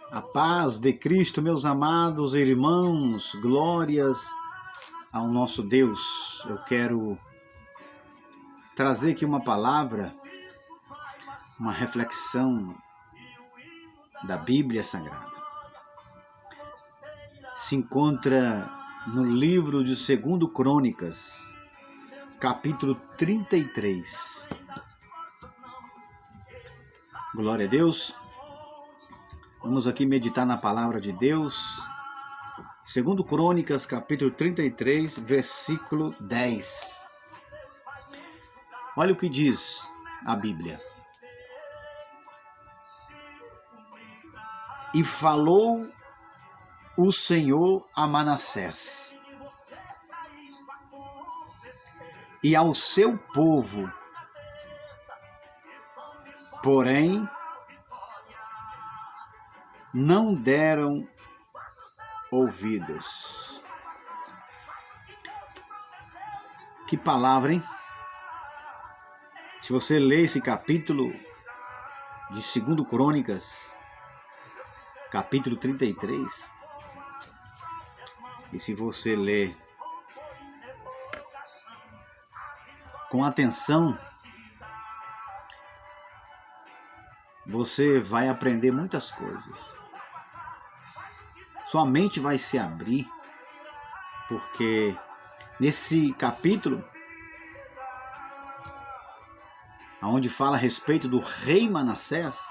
A paz de Cristo, meus amados irmãos, glórias ao nosso Deus. Eu quero trazer aqui uma palavra, uma reflexão da Bíblia Sagrada. Se encontra no livro de 2 Crônicas, capítulo 33. Glória a Deus. Vamos aqui meditar na palavra de Deus. 2 Crônicas, capítulo 33, versículo 10. Olha o que diz a Bíblia. E falou o Senhor a Manassés e ao seu povo, porém não deram ouvidos. Que palavra, hein? Se você ler esse capítulo de 2 Crônicas, capítulo 33, e se você ler com atenção, você vai aprender muitas coisas. Sua mente vai se abrir, porque nesse capítulo, onde fala a respeito do rei Manassés,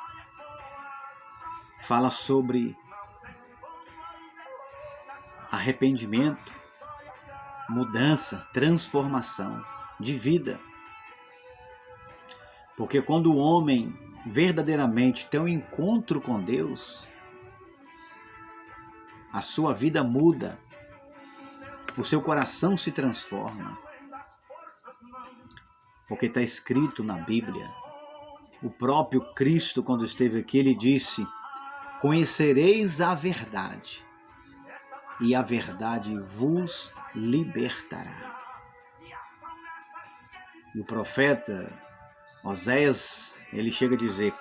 fala sobre arrependimento, mudança, transformação de vida. Porque quando o homem verdadeiramente tem um encontro com Deus, a sua vida muda, o seu coração se transforma. Porque está escrito na Bíblia, o próprio Cristo, quando esteve aqui, ele disse: conhecereis a verdade, e a verdade vos libertará. E o profeta Oséias, ele chega a dizer: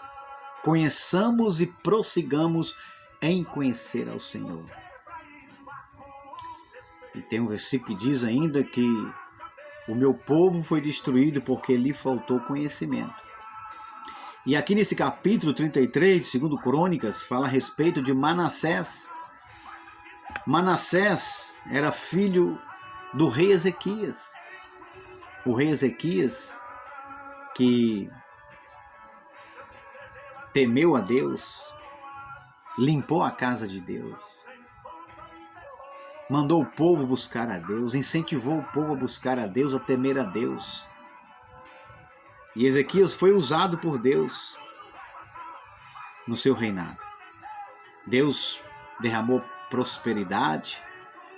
conheçamos e prossigamos em conhecer ao Senhor. E tem um versículo que diz ainda que o meu povo foi destruído porque lhe faltou conhecimento. E aqui nesse capítulo 33, de 2 Crônicas, fala a respeito de Manassés. Manassés era filho do rei Ezequias. O rei Ezequias, que temeu a Deus, limpou a casa de Deus, mandou o povo buscar a Deus, incentivou o povo a buscar a Deus, a temer a Deus. E Ezequias foi usado por Deus no seu reinado. Deus derramou prosperidade,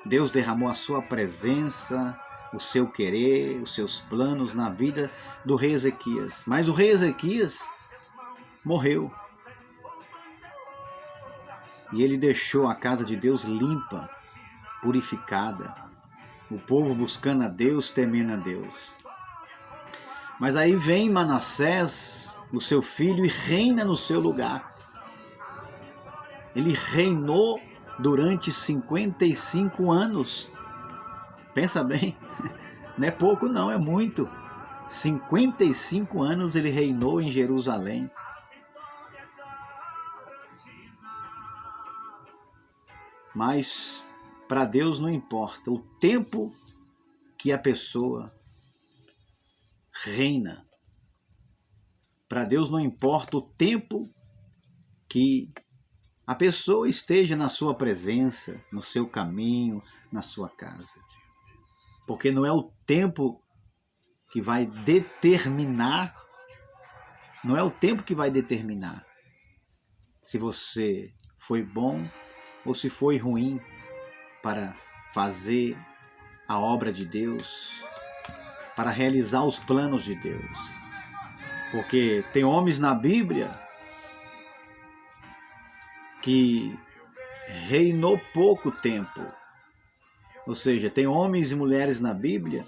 Deus derramou a sua presença, o seu querer, os seus planos na vida do rei Ezequias. Mas o rei Ezequias morreu. E ele deixou a casa de Deus limpa, purificada, o povo buscando a Deus, temendo a Deus. Mas aí vem Manassés, o seu filho, e reina no seu lugar. Ele reinou durante 55 anos. Pensa bem, não é pouco não, é muito. 55 anos ele reinou em Jerusalém. Mas para Deus não importa o tempo que a pessoa reina. Para Deus não importa o tempo que a pessoa esteja na sua presença, no seu caminho, na sua casa. Porque não é o tempo que vai determinar, não é o tempo que vai determinar se você foi bom ou se foi ruim para fazer a obra de Deus, para realizar os planos de Deus. Porque tem homens na Bíblia que reinou pouco tempo. Ou seja, tem homens e mulheres na Bíblia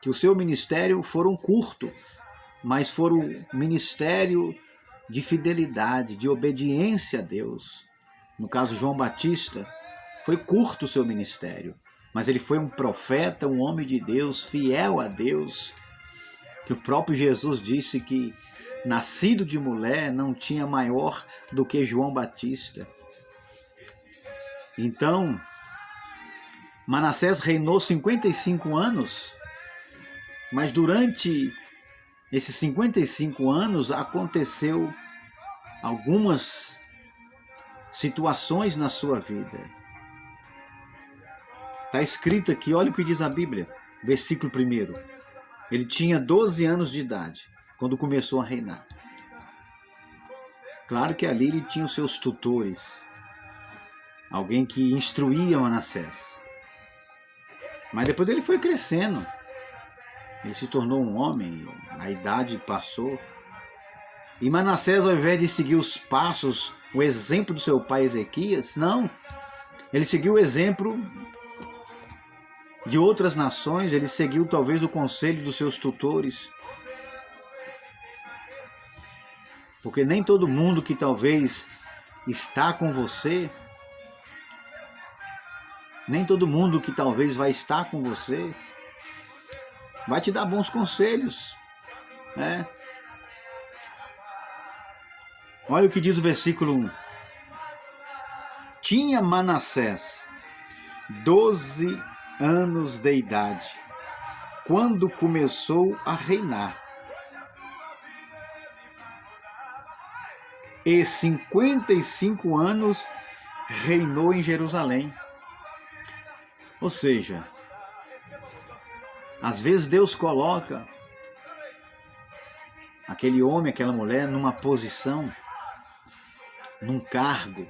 que o seu ministério foram curto, mas foram ministério de fidelidade, de obediência a Deus. no caso João Batista, foi curto o seu ministério, mas ele foi um profeta, um homem de Deus, fiel a Deus, que o próprio Jesus disse que nascido de mulher não tinha maior do que João Batista. Então, Manassés reinou 55 anos, mas durante esses 55 anos aconteceu algumas situações na sua vida. Está escrito aqui, olha o que diz a Bíblia, versículo 1. Ele tinha 12 anos de idade quando começou a reinar. Claro que ali ele tinha os seus tutores, alguém que instruía Manassés. Mas depois ele foi crescendo, ele se tornou um homem, a idade passou. E Manassés, ao invés de seguir os passos, o exemplo do seu pai Ezequias, não, ele seguiu o exemplo de outras nações, ele seguiu talvez o conselho dos seus tutores. Porque nem todo mundo que talvez está com você, nem todo mundo que talvez vai estar com você, vai te dar bons conselhos, né? Olha o que diz o versículo 1. Tinha Manassés 12 anos de idade quando começou a reinar, e 55 anos reinou em Jerusalém. Ou seja, às vezes Deus coloca aquele homem, aquela mulher numa posição, num cargo.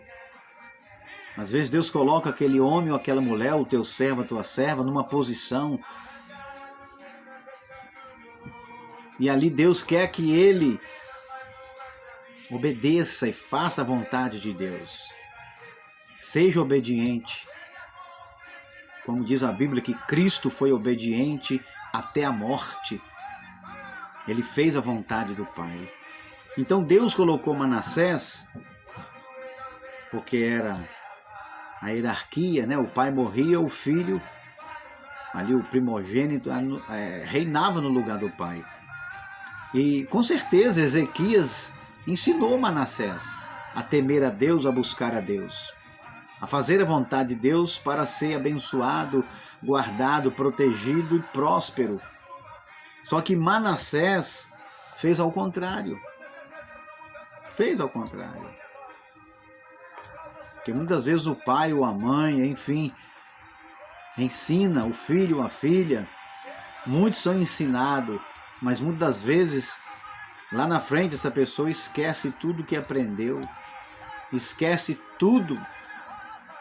Às vezes Deus coloca aquele homem ou aquela mulher, o teu servo, a tua serva, numa posição. E ali Deus quer que ele obedeça e faça a vontade de Deus. Seja obediente. Como diz a Bíblia que Cristo foi obediente até a morte. Ele fez a vontade do Pai. Então Deus colocou Manassés, porque era a hierarquia, né? O pai morria, o filho, ali o primogênito, reinava no lugar do pai. E com certeza Ezequias ensinou Manassés a temer a Deus, a buscar a Deus, a fazer a vontade de Deus para ser abençoado, guardado, protegido e próspero. Só que Manassés fez ao contrário. Fez ao contrário. Porque muitas vezes o pai ou a mãe, enfim, ensina o filho ou a filha. Muitos são ensinados, mas muitas das vezes, lá na frente, essa pessoa esquece tudo que aprendeu, esquece tudo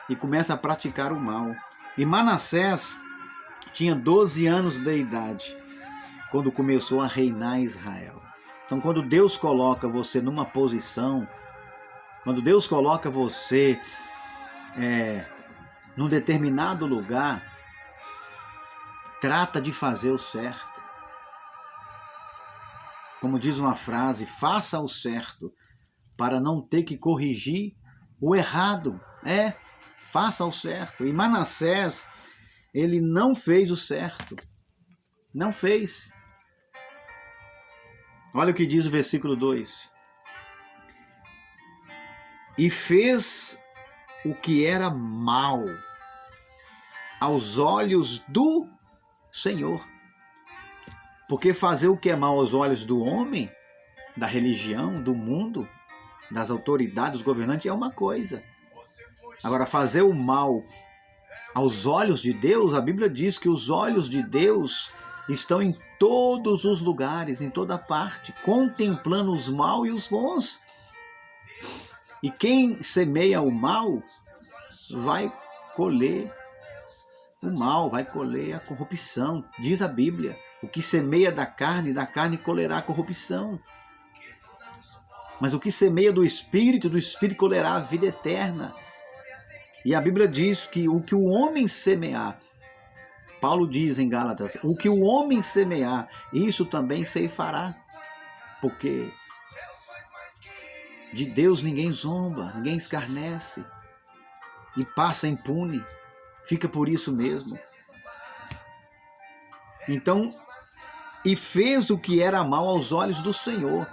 e começa a praticar o mal. E Manassés tinha 12 anos de idade quando começou a reinar em Israel. Então, quando Deus coloca você numa posição, quando Deus coloca você num determinado lugar, trata de fazer o certo. Como diz uma frase, faça o certo para não ter que corrigir o errado. Faça o certo. E Manassés, ele não fez o certo. Não fez. Olha o que diz o versículo 2. E fez o que era mal aos olhos do Senhor. Porque fazer o que é mal aos olhos do homem, da religião, do mundo, das autoridades, dos governantes, é uma coisa. Agora, fazer o mal aos olhos de Deus, a Bíblia diz que os olhos de Deus estão em todos os lugares, em toda parte, contemplando os maus e os bons. E quem semeia o mal vai colher o mal, vai colher a corrupção. Diz a Bíblia, o que semeia da carne colherá a corrupção. Mas o que semeia do Espírito colherá a vida eterna. E a Bíblia diz que o que o homem semear, Paulo diz em Gálatas, o que o homem semear, isso também ceifará. Porque de Deus ninguém zomba, ninguém escarnece. e passa impune, fica por isso mesmo. Então, e fez o que era mal aos olhos do Senhor.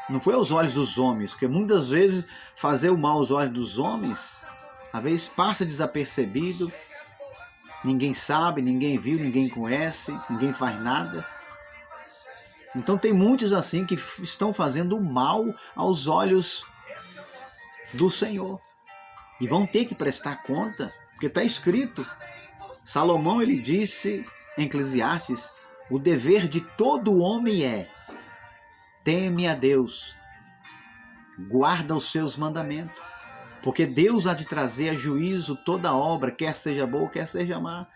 Não foi aos olhos dos homens, porque muitas vezes fazer o mal aos olhos dos homens, às vezes passa desapercebido, ninguém sabe, ninguém viu, ninguém conhece, ninguém faz nada. Então tem muitos assim que estão fazendo o mal aos olhos do Senhor. E vão ter que prestar conta, porque está escrito. Salomão, ele disse em Eclesiastes, o dever de todo homem é: teme a Deus, guarda os seus mandamentos, porque Deus há de trazer a juízo toda obra, quer seja boa, quer seja má.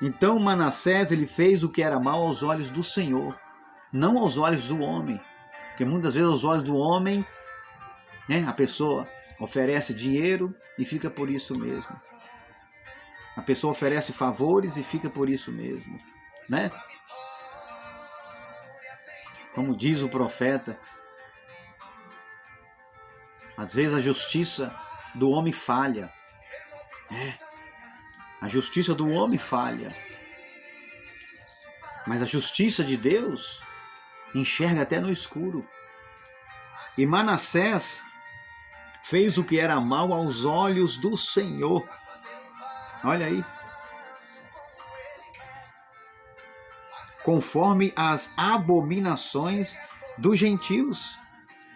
Então Manassés, ele fez o que era mal aos olhos do Senhor, não aos olhos do homem, porque muitas vezes aos olhos do homem, né, a pessoa oferece dinheiro e fica por isso mesmo. A pessoa oferece favores e fica por isso mesmo, né? Como diz o profeta, às vezes a justiça do homem falha. A justiça do homem falha. Mas a justiça de Deus enxerga até no escuro. E Manassés fez o que era mal aos olhos do Senhor. Olha aí. Conforme as abominações dos gentios,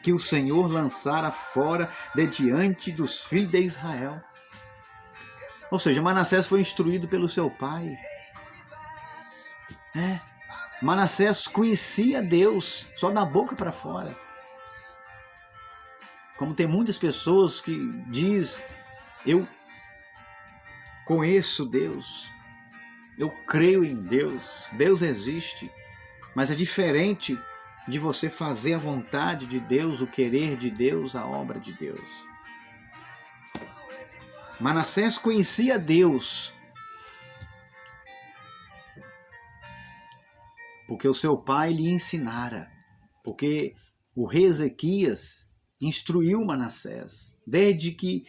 que o Senhor lançara fora de diante dos filhos de Israel. Ou seja, Manassés foi instruído pelo seu pai. Manassés conhecia Deus só da boca para fora. Como tem muitas pessoas que diz, eu conheço Deus, eu creio em Deus, Deus existe, mas é diferente de você fazer a vontade de Deus, o querer de Deus, a obra de Deus. Manassés conhecia Deus, porque o seu pai lhe ensinara, porque o rei Ezequias instruiu Manassés, desde que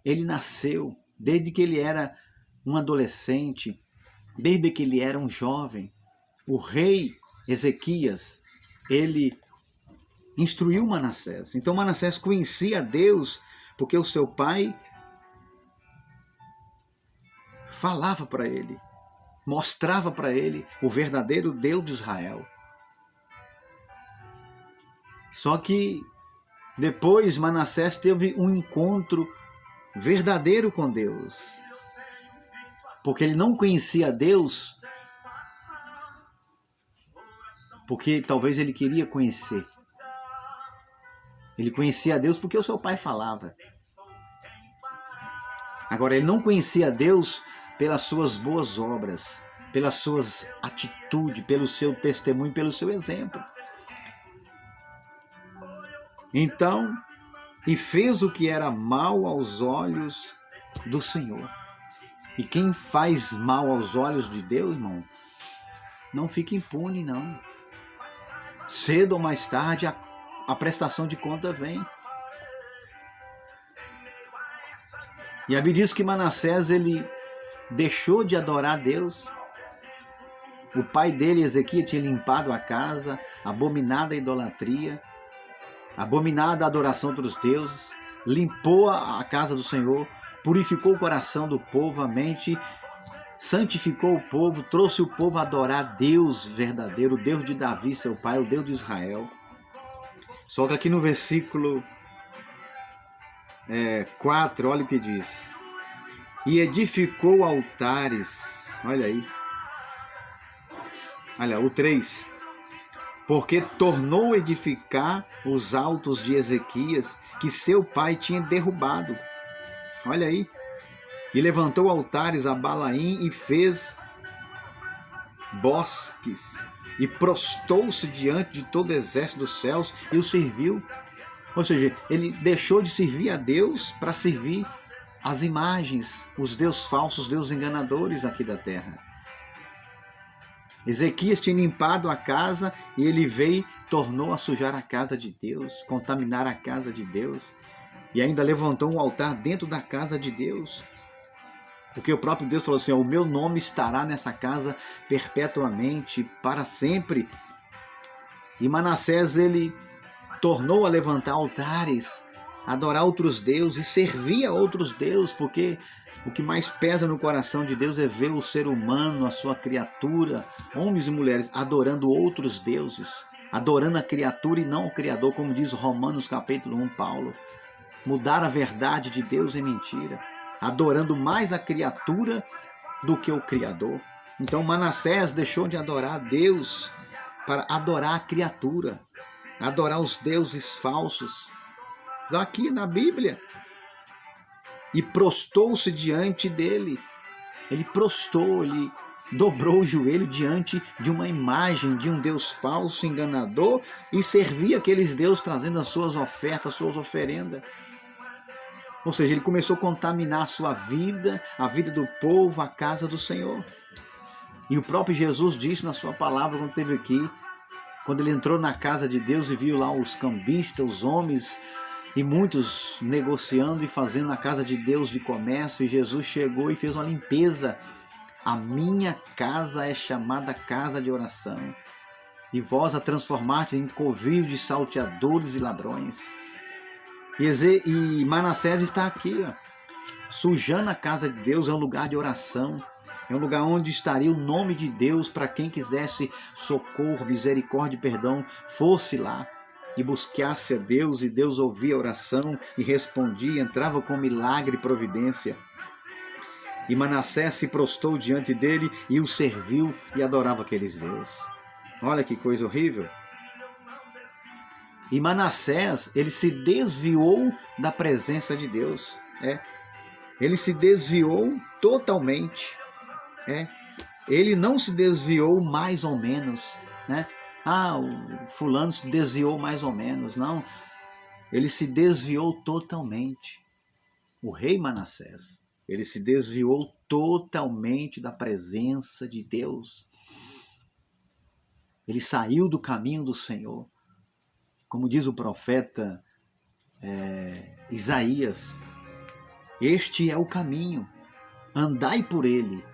ele nasceu, desde que ele era um adolescente, desde que ele era um jovem. O rei Ezequias, ele instruiu Manassés. Então Manassés conhecia Deus, porque o seu pai falava para ele, mostrava para ele o verdadeiro Deus de Israel. Só que depois Manassés teve um encontro verdadeiro com Deus, porque ele não conhecia Deus, porque talvez ele queria conhecer. Ele conhecia Deus porque o seu pai falava. Agora, ele não conhecia Deus pelas suas boas obras, pelas suas atitudes, pelo seu testemunho, pelo seu exemplo. Então, e fez o que era mal aos olhos do Senhor. E quem faz mal aos olhos de Deus, irmão, não fica impune, não. Cedo ou mais tarde, a prestação de conta vem. E a Bíblia diz que Manassés, ele deixou de adorar a Deus. O pai dele, Ezequias, tinha limpado a casa, abominado a idolatria, abominado a adoração a outros deuses, limpou a casa do Senhor, purificou o coração do povo, a mente, santificou o povo, trouxe o povo a adorar a Deus verdadeiro, o Deus de Davi, seu pai, o Deus de Israel. Só que aqui no versículo 4, olha o que diz. E edificou altares, olha aí, olha o 3, porque tornou a edificar os altos de Ezequias, que seu pai tinha derrubado, olha aí, e levantou altares a Balaim e fez bosques, e prostou-se diante de todo o exército dos céus e o serviu. Ou seja, ele deixou de servir a Deus para servir as imagens, os deuses falsos, os deuses enganadores aqui da terra. Ezequias tinha limpado a casa e ele veio, tornou a sujar a casa de Deus, contaminar a casa de Deus. E ainda levantou um altar dentro da casa de Deus. Porque o próprio Deus falou assim, ó, o meu nome estará nessa casa perpetuamente, para sempre. E Manassés, ele tornou a levantar altares, adorar outros deuses e servir a outros deuses, porque o que mais pesa no coração de Deus é ver o ser humano, a sua criatura, homens e mulheres, adorando outros deuses, adorando a criatura e não o Criador, como diz Romanos capítulo 1, Paulo. Mudar a verdade de Deus em mentira, adorando mais a criatura do que o Criador. Então Manassés deixou de adorar a Deus para adorar a criatura, adorar os deuses falsos. Aqui na Bíblia. E prostou-se diante dele. Ele prostou, ele dobrou o joelho diante de uma imagem de um Deus falso, enganador, e servia aqueles deuses trazendo as suas ofertas, as suas oferendas. Ou seja, ele começou a contaminar a sua vida, a vida do povo, a casa do Senhor. E o próprio Jesus disse na sua palavra, quando esteve aqui, quando ele entrou na casa de Deus e viu lá os cambistas, os homens, e muitos negociando e fazendo na casa de Deus de comércio, e Jesus chegou e fez uma limpeza. A minha casa é chamada casa de oração, e vós a transformastes em covil de salteadores e ladrões. E Manassés está aqui, ó, sujando a casa de Deus. É um lugar de oração, é um lugar onde estaria o nome de Deus para quem quisesse socorro, misericórdia e perdão, fosse lá e buscasse a Deus, e Deus ouvia a oração e respondia, entrava com milagre e providência. E Manassés se prostou diante dele e o serviu e adorava aqueles deuses. Olha que coisa horrível. E Manassés, ele se desviou da presença de Deus. Ele se desviou totalmente. Ele não se desviou mais ou menos, né? O fulano se desviou mais ou menos. Não, ele se desviou totalmente. O rei Manassés, ele se desviou totalmente da presença de Deus. Ele saiu do caminho do Senhor. Como diz o profeta Isaías, este é o caminho, andai por ele,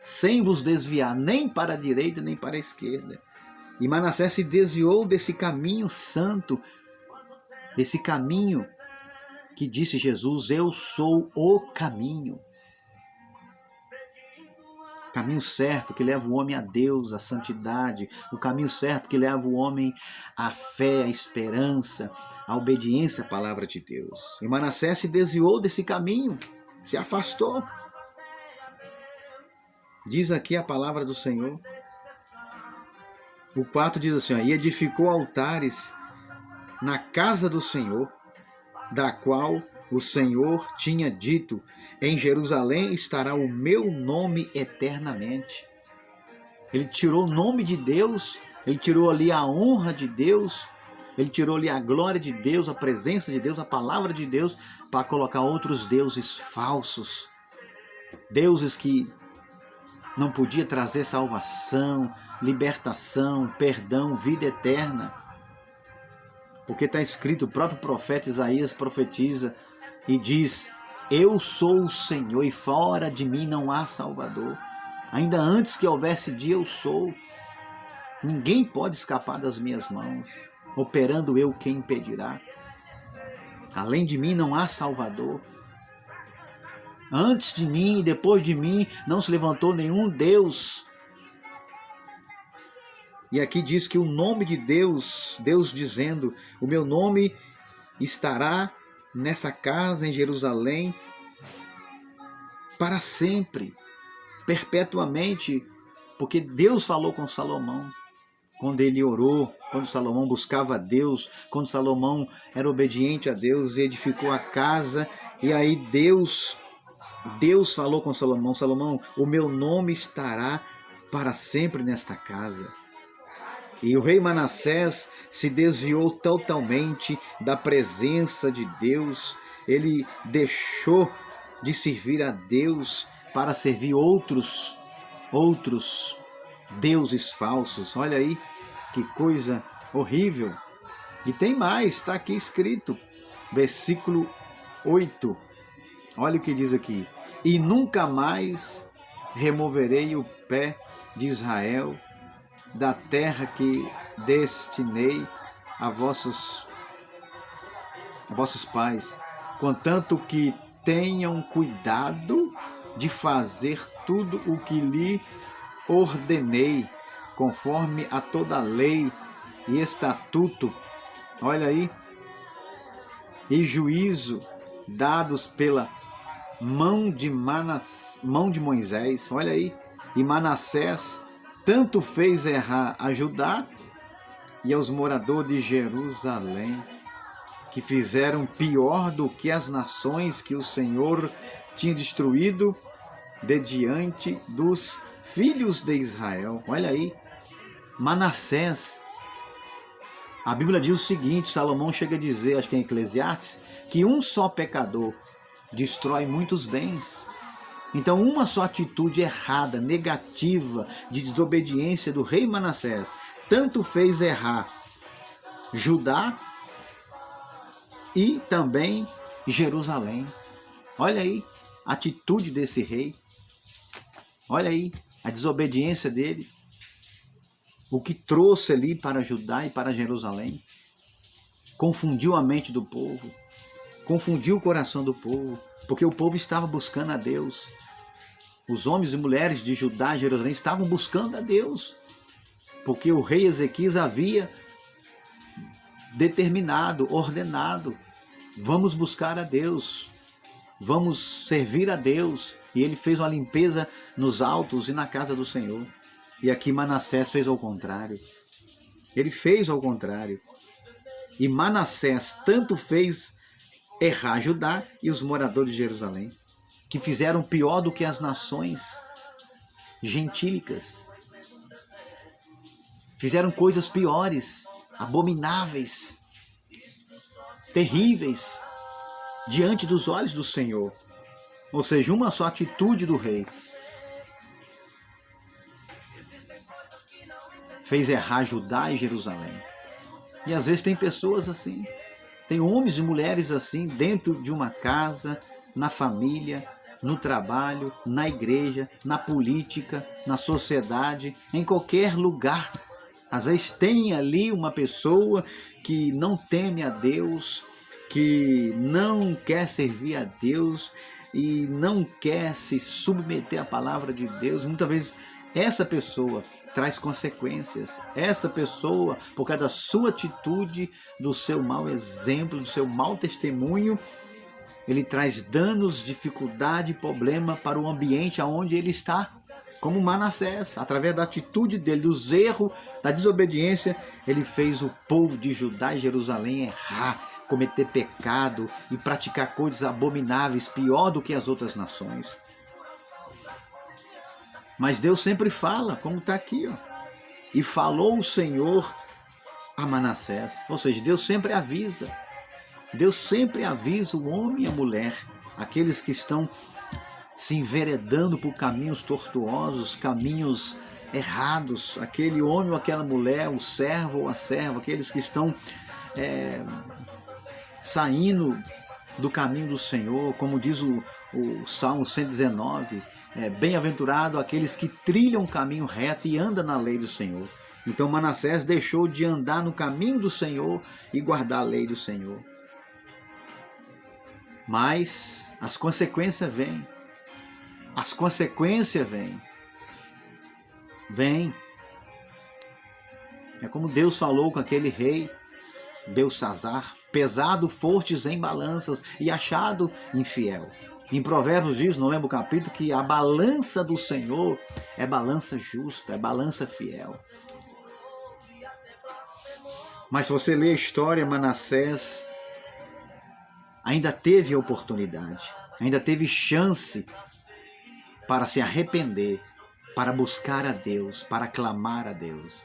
sem vos desviar nem para a direita nem para a esquerda. E Manassés se desviou desse caminho santo, desse caminho que disse Jesus, eu sou o caminho. Caminho certo que leva o homem a Deus, a santidade. O caminho certo que leva o homem à fé, à esperança, à obediência à palavra de Deus. E Manassés se desviou desse caminho, se afastou. Diz aqui a palavra do Senhor. O 4 diz assim, e edificou altares na casa do Senhor, da qual o Senhor tinha dito, em Jerusalém estará o meu nome eternamente. Ele tirou o nome de Deus, ele tirou ali a honra de Deus, ele tirou ali a glória de Deus, a presença de Deus, a palavra de Deus, para colocar outros deuses falsos. Deuses que não podia trazer salvação, libertação, perdão, vida eterna. Porque está escrito, o próprio profeta Isaías profetiza e diz, eu sou o Senhor e fora de mim não há Salvador. Ainda antes que houvesse dia eu sou. Ninguém pode escapar das minhas mãos. Operando eu, quem impedirá? Além de mim não há Salvador. Antes de mim e depois de mim não se levantou nenhum Deus. E aqui diz que o nome de Deus, Deus dizendo, o meu nome estará nessa casa em Jerusalém para sempre, perpetuamente, porque Deus falou com Salomão, quando ele orou, quando Salomão buscava a Deus, quando Salomão era obediente a Deus e edificou a casa, e aí Deus falou com Salomão, Salomão, o meu nome estará para sempre nesta casa. E o rei Manassés se desviou totalmente da presença de Deus. Ele deixou de servir a Deus para servir outros deuses falsos. Olha aí, que coisa horrível. E tem mais, está aqui escrito. versículo 8. Olha o que diz aqui. E nunca mais removerei o pé de Israel da terra que destinei a vossos pais, contanto que tenham cuidado de fazer tudo o que lhe ordenei, conforme a toda lei e estatuto, olha aí, e juízo dados pela mão de Moisés, olha aí, e Manassés tanto fez errar a Judá e aos moradores de Jerusalém, que fizeram pior do que as nações que o Senhor tinha destruído de diante dos filhos de Israel. Olha aí, Manassés. A Bíblia diz o seguinte, Salomão chega a dizer, acho que é em Eclesiastes, que um só pecador destrói muitos bens. Então, uma só atitude errada, negativa, de desobediência do rei Manassés, tanto fez errar Judá e também Jerusalém. Olha aí a atitude desse rei. Olha aí a desobediência dele. O que trouxe ali para Judá e para Jerusalém. Confundiu a mente do povo. Confundiu o coração do povo. Porque o povo estava buscando a Deus. Os homens e mulheres de Judá e Jerusalém estavam buscando a Deus. Porque o rei Ezequias havia determinado, ordenado, vamos buscar a Deus, vamos servir a Deus. E ele fez uma limpeza nos altos e na casa do Senhor. E aqui Manassés fez ao contrário. Ele fez ao contrário. E Manassés tanto fez errar Judá e os moradores de Jerusalém, que fizeram pior do que as nações gentílicas. Fizeram coisas piores, abomináveis, terríveis, diante dos olhos do Senhor. Ou seja, uma só atitude do rei fez errar Judá e Jerusalém. E às vezes tem pessoas assim, tem homens e mulheres assim, dentro de uma casa, na família, no trabalho, na igreja, na política, na sociedade, em qualquer lugar. Às vezes tem ali uma pessoa que não teme a Deus, que não quer servir a Deus e não quer se submeter à palavra de Deus. Muitas vezes essa pessoa traz consequências. Essa pessoa, por causa da sua atitude, do seu mau exemplo, do seu mau testemunho, ele traz danos, dificuldade, problema para o ambiente onde ele está. Como Manassés, através da atitude dele, dos erros, da desobediência, ele fez o povo de Judá e Jerusalém errar, cometer pecado e praticar coisas abomináveis, pior do que as outras nações. Mas Deus sempre fala, como está aqui, ó. E falou o Senhor a Manassés. Ou seja, Deus sempre avisa. Deus sempre avisa o homem e a mulher, aqueles que estão se enveredando por caminhos tortuosos, caminhos errados, aquele homem ou aquela mulher, o servo ou a serva, aqueles que estão saindo do caminho do Senhor, como diz o Salmo 119, bem-aventurado aqueles que trilham o caminho reto e andam na lei do Senhor. Então Manassés deixou de andar no caminho do Senhor e guardar a lei do Senhor. Mas as consequências vêm. As consequências vêm. Vêm. É como Deus falou com aquele rei, Belsazar, pesado, fortes em balanças e achado infiel. Em Provérbios diz, não lembro o capítulo, que a balança do Senhor é balança justa, é balança fiel. Mas se você ler a história, Manassés ainda teve oportunidade, ainda teve chance para se arrepender, para buscar a Deus, para clamar a Deus.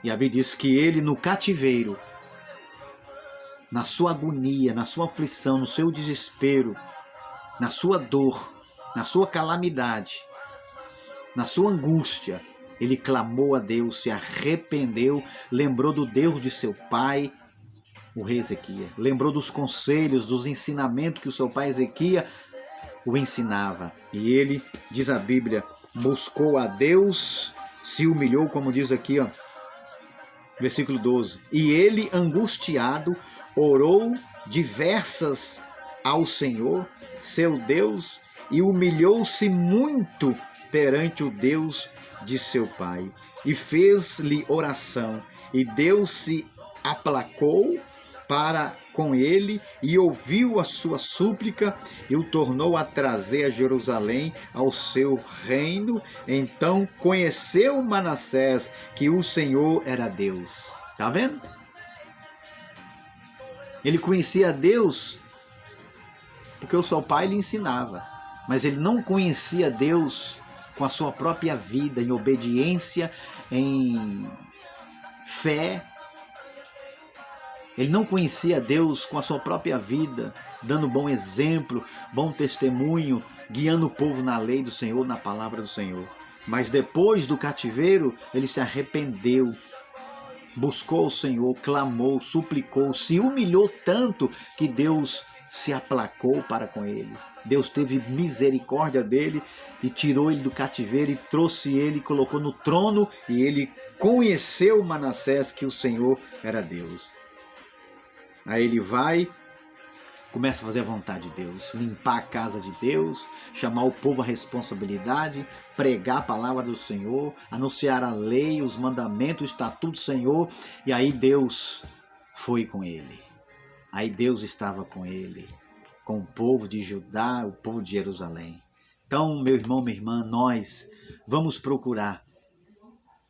E a Bíblia diz que ele no cativeiro, na sua agonia, na sua aflição, no seu desespero, na sua dor, na sua calamidade, na sua angústia, ele clamou a Deus, se arrependeu, lembrou do Deus de seu pai o rei Ezequias. Lembrou dos conselhos, dos ensinamentos que o seu pai Ezequias o ensinava. E ele, diz a Bíblia, buscou a Deus, se humilhou, como diz aqui, ó, versículo 12. E ele, angustiado, orou diversas ao Senhor, seu Deus, e humilhou-se muito perante o Deus de seu pai. E fez-lhe oração, e Deus se aplacou para com ele e ouviu a sua súplica e o tornou a trazer a Jerusalém ao seu reino. Então conheceu Manassés que o Senhor era Deus. Tá vendo? Ele conhecia Deus porque o seu pai lhe ensinava, mas ele não conhecia Deus com a sua própria vida, em obediência, em fé. Ele não conhecia Deus com a sua própria vida, dando bom exemplo, bom testemunho, guiando o povo na lei do Senhor, na palavra do Senhor. Mas depois do cativeiro, ele se arrependeu, buscou o Senhor, clamou, suplicou, se humilhou tanto que Deus se aplacou para com ele. Deus teve misericórdia dele e tirou ele do cativeiro e trouxe ele, colocou no trono, e ele conheceu Manassés que o Senhor era Deus. Aí ele vai, começa a fazer a vontade de Deus, limpar a casa de Deus, chamar o povo à responsabilidade, pregar a palavra do Senhor, anunciar a lei, os mandamentos, o estatuto do Senhor. E aí Deus foi com ele. Aí Deus estava com ele, com o povo de Judá, o povo de Jerusalém. Então, meu irmão, minha irmã, nós vamos procurar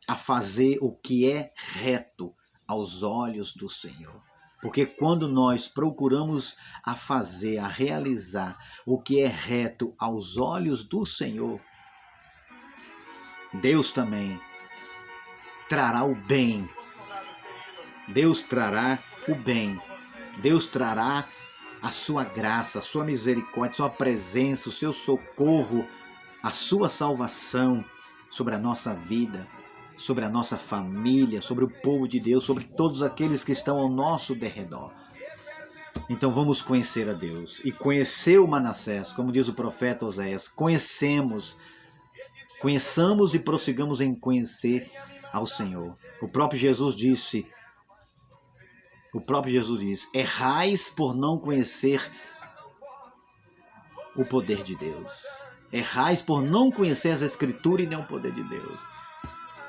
a fazer o que é reto aos olhos do Senhor. Porque quando nós procuramos a fazer, a realizar o que é reto aos olhos do Senhor, Deus também trará o bem. Deus trará o bem. Deus trará a sua graça, a sua misericórdia, a sua presença, o seu socorro, a sua salvação sobre a nossa vida, sobre a nossa família, sobre o povo de Deus, sobre todos aqueles que estão ao nosso derredor. Então vamos conhecer a Deus. E conhecer o Manassés, como diz o profeta Oséias, conheçamos e prossigamos em conhecer ao Senhor. O próprio Jesus disse, errais por não conhecer o poder de Deus. Errais por não conhecer as Escrituras e nem o poder de Deus.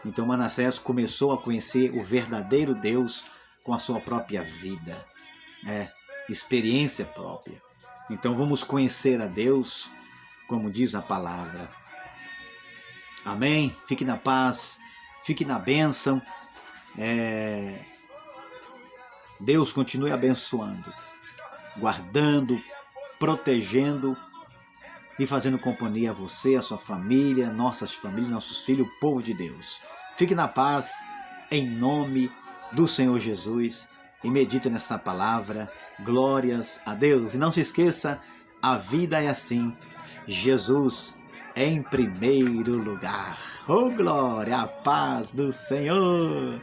Então Manassés começou a conhecer o verdadeiro Deus com a sua própria vida, experiência própria. Então vamos conhecer a Deus, como diz a palavra. Amém? Fique na paz, fique na bênção. Deus continue abençoando, guardando, protegendo e fazendo companhia a você, a sua família, nossas famílias, nossos filhos, o povo de Deus. Fique na paz, em nome do Senhor Jesus, e medite nessa palavra. Glórias a Deus. E não se esqueça, a vida é assim. Jesus em primeiro lugar. Oh, glória, a paz do Senhor.